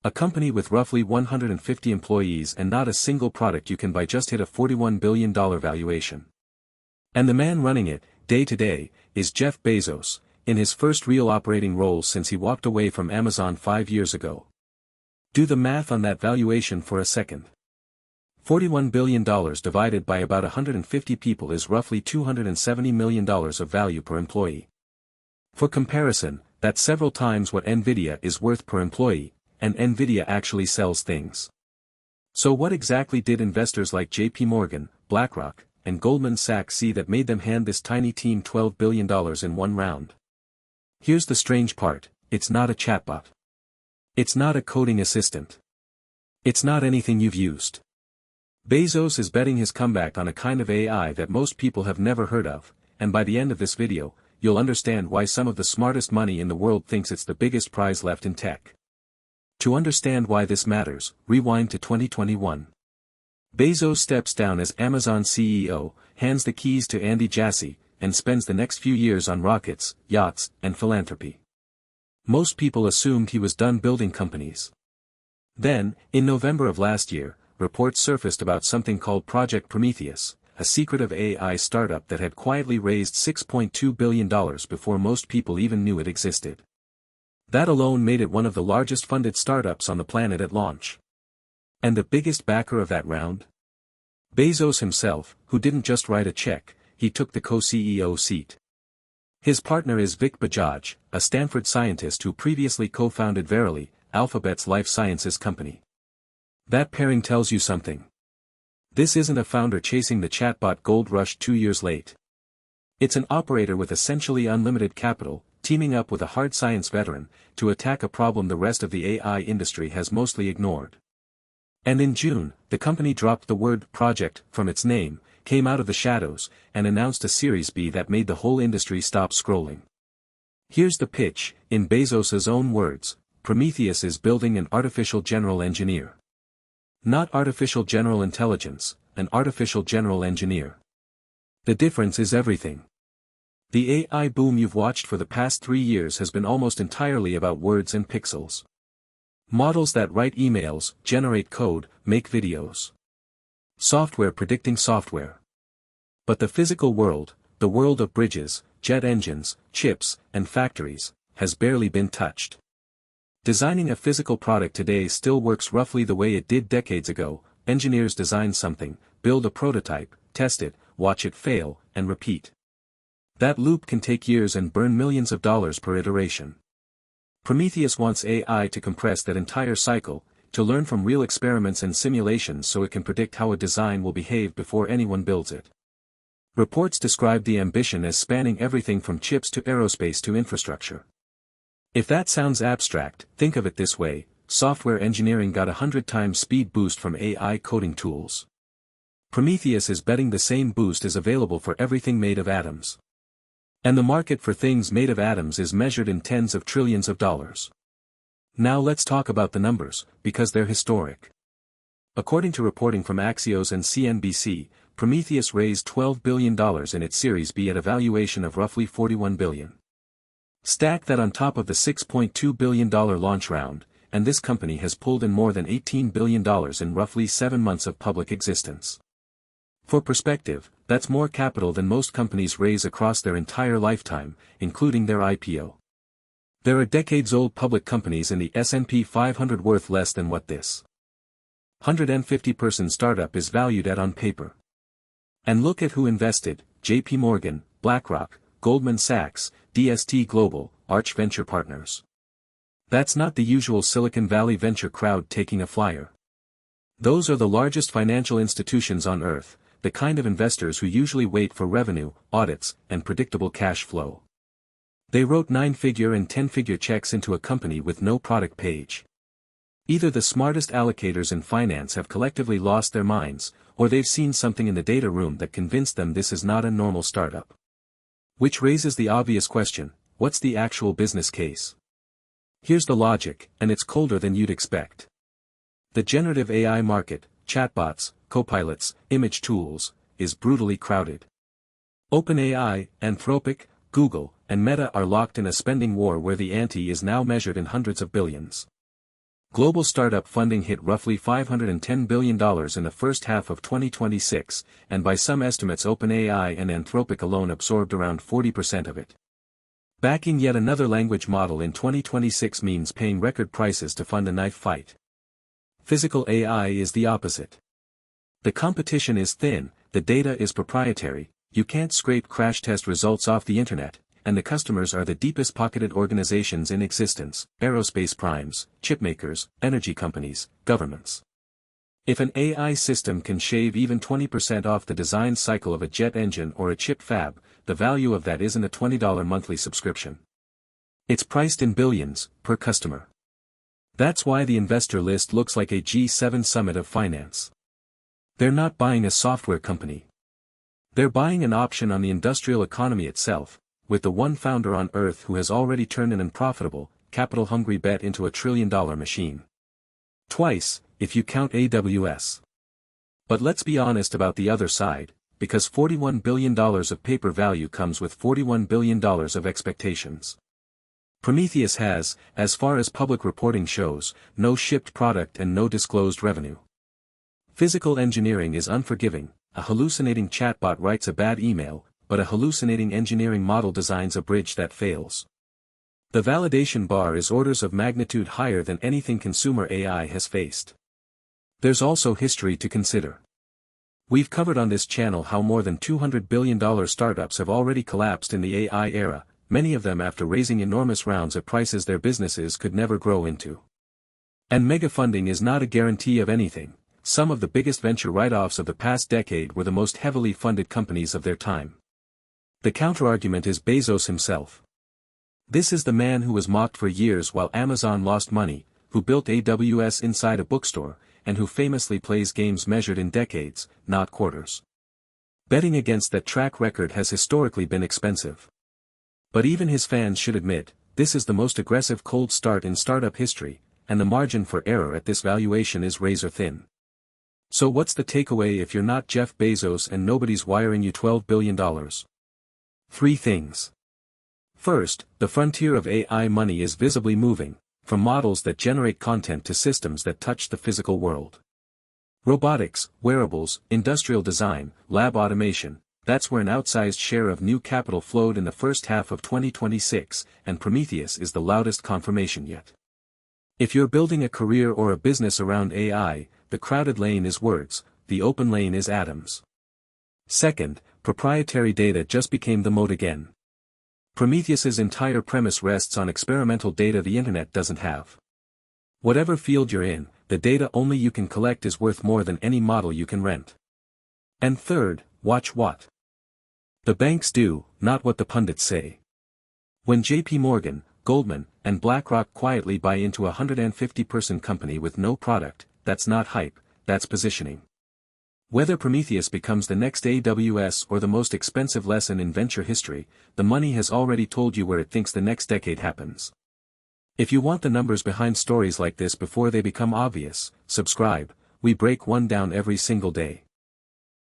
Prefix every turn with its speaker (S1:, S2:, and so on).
S1: A company with roughly 150 employees and not a single product you can buy just hit a $41 billion valuation. And the man running it, day to day, is Jeff Bezos, in his first real operating role since he walked away from Amazon 5 years ago. Do the math on that valuation for a second. $41 billion divided by about 150 people is roughly $270 million of value per employee. For comparison, that's several times what Nvidia is worth per employee, and Nvidia actually sells things. So what exactly did investors like JP Morgan, BlackRock, and Goldman Sachs see that made them hand this tiny team $12 billion in one round? Here's the strange part, it's not a chatbot. It's not a coding assistant. It's not anything you've used. Bezos is betting his comeback on a kind of AI that most people have never heard of, and by the end of this video, you'll understand why some of the smartest money in the world thinks it's the biggest prize left in tech. To understand why this matters, rewind to 2021. Bezos steps down as Amazon CEO, hands the keys to Andy Jassy, and spends the next few years on rockets, yachts, and philanthropy. Most people assumed he was done building companies. Then, in November of last year, reports surfaced about something called Project Prometheus, a secretive AI startup that had quietly raised $6.2 billion before most people even knew it existed. That alone made it one of the largest funded startups on the planet at launch. And the biggest backer of that round? Bezos himself, who didn't just write a check, he took the co-CEO seat. His partner is Vic Bajaj, a Stanford scientist who previously co-founded Verily, Alphabet's life sciences company. That pairing tells you something. This isn't a founder chasing the chatbot gold rush 2 years late. It's an operator with essentially unlimited capital, teaming up with a hard science veteran, to attack a problem the rest of the AI industry has mostly ignored. And in June, the company dropped the word project from its name, came out of the shadows, and announced a Series B that made the whole industry stop scrolling. Here's the pitch, in Bezos's own words, Prometheus is building an artificial general engineer. Not artificial general intelligence, an artificial general engineer. The difference is everything. The AI boom you've watched for the past 3 years has been almost entirely about words and pixels. Models that write emails, generate code, make videos. Software predicting software. But the physical world, the world of bridges, jet engines, chips, and factories, has barely been touched. Designing a physical product today still works roughly the way it did decades ago. Engineers design something, build a prototype, test it, watch it fail, and repeat. That loop can take years and burn millions of dollars per iteration. Prometheus wants AI to compress that entire cycle, to learn from real experiments and simulations so it can predict how a design will behave before anyone builds it. Reports describe the ambition as spanning everything from chips to aerospace to infrastructure. If that sounds abstract, think of it this way, software engineering got 100 times speed boost from AI coding tools. Prometheus is betting the same boost is available for everything made of atoms. And the market for things made of atoms is measured in tens of trillions of dollars. Now let's talk about the numbers, because they're historic. According to reporting from Axios and CNBC, Prometheus raised $12 billion in its Series B at a valuation of roughly $41 billion. Stack that on top of the $6.2 billion launch round, and this company has pulled in more than $18 billion in roughly 7 months of public existence. For perspective, that's more capital than most companies raise across their entire lifetime, including their IPO. There are decades-old public companies in the S&P 500 worth less than what this 150-person startup is valued at on paper. And look at who invested: JP Morgan, BlackRock, Goldman Sachs, DST Global, Arch Venture Partners. That's not the usual Silicon Valley venture crowd taking a flyer. Those are the largest financial institutions on earth, the kind of investors who usually wait for revenue, audits, and predictable cash flow. They wrote 9-figure and 10-figure checks into a company with no product page. Either the smartest allocators in finance have collectively lost their minds, or they've seen something in the data room that convinced them this is not a normal startup. Which raises the obvious question, what's the actual business case? Here's the logic, and it's colder than you'd expect. The generative AI market, chatbots, copilots, image tools, is brutally crowded. OpenAI, Anthropic, Google, and Meta are locked in a spending war where the ante is now measured in hundreds of billions. Global startup funding hit roughly $510 billion in the first half of 2026, and by some estimates OpenAI and Anthropic alone absorbed around 40% of it. Backing yet another language model in 2026 means paying record prices to fund a knife fight. Physical AI is the opposite. The competition is thin, the data is proprietary, you can't scrape crash test results off the internet, and the customers are the deepest-pocketed organizations in existence: aerospace primes, chipmakers, energy companies, governments. If an AI system can shave even 20% off the design cycle of a jet engine or a chip fab, the value of that isn't a $20 monthly subscription. It's priced in billions, per customer. That's why the investor list looks like a G7 summit of finance. They're not buying a software company. They're buying an option on the industrial economy itself, with the one founder on Earth who has already turned an unprofitable, capital-hungry bet into a trillion-dollar machine. Twice, if you count AWS. But let's be honest about the other side, because $41 billion of paper value comes with $41 billion of expectations. Prometheus has, as far as public reporting shows, no shipped product and no disclosed revenue. Physical engineering is unforgiving. A hallucinating chatbot writes a bad email, but a hallucinating engineering model designs a bridge that fails. The validation bar is orders of magnitude higher than anything consumer AI has faced. There's also history to consider. We've covered on this channel how more than $200 billion startups have already collapsed in the AI era, many of them after raising enormous rounds at prices their businesses could never grow into. And mega funding is not a guarantee of anything. Some of the biggest venture write-offs of the past decade were the most heavily funded companies of their time. The counterargument is Bezos himself. This is the man who was mocked for years while Amazon lost money, who built AWS inside a bookstore, and who famously plays games measured in decades, not quarters. Betting against that track record has historically been expensive. But even his fans should admit, this is the most aggressive cold start in startup history, and the margin for error at this valuation is razor thin. So what's the takeaway if you're not Jeff Bezos and nobody's wiring you $12 billion? 3 things. First, the frontier of AI money is visibly moving, from models that generate content to systems that touch the physical world. Robotics, wearables, industrial design, lab automation, that's where an outsized share of new capital flowed in the first half of 2026, and Prometheus is the loudest confirmation yet. If you're building a career or a business around AI, the crowded lane is words, the open lane is atoms. Second, proprietary data just became the mode again. Prometheus's entire premise rests on experimental data the internet doesn't have. Whatever field you're in, the data only you can collect is worth more than any model you can rent. And third, watch what the banks do, not what the pundits say. When JP Morgan, Goldman, and BlackRock quietly buy into a 150-person company with no product, that's not hype, that's positioning. Whether Prometheus becomes the next AWS or the most expensive lesson in venture history, the money has already told you where it thinks the next decade happens. If you want the numbers behind stories like this before they become obvious, subscribe, we break one down every single day.